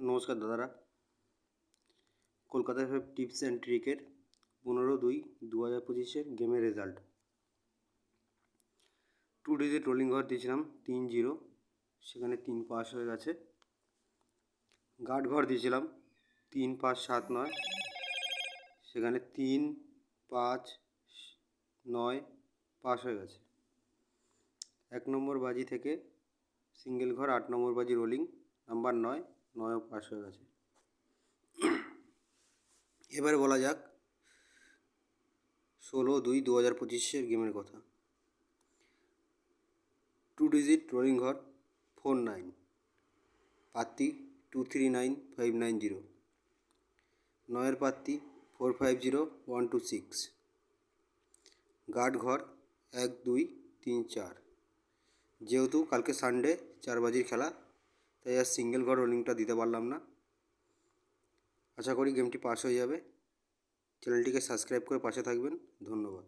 নমস্কার দাদারা। Kolkata five tips and ট্রিকের 15/2/2025 গেমের রেজাল্ট। 2 ডিজিট রোলিং ঘর দিয়েছিলাম 3-0, সেখানে 3 পাস হয়ে গেছে। গার্ড ঘর দিয়েছিলাম 3-5-7-9, সেখানে 3-5-9 পাস হয়ে গেছে। 1 নম্বর বাজি থেকে সিঙ্গেল ঘর 8 নম্বর বাজি রোলিং নাম্বার 9 পাস হয়ে গেছে। এবারে বলা যাক 16/2/2025 গেমের কথা। 2 ডিজিট রোলিং ঘর 4-9, পাত্তি 239-590, 9 পাত্তি 450-126, গার্ড ঘর 1-2-3-4। যেহেতু কালকে সানডে 4 বাজির খেলা, তাই আর সিঙ্গেল ঘর রোলিংটা দিতে পারলাম না। আশা করি গেমটি পাস হয়ে যাবে। চ্যানেলটিকে সাবস্ক্রাইব করে পাশে থাকবেন। ধন্যবাদ।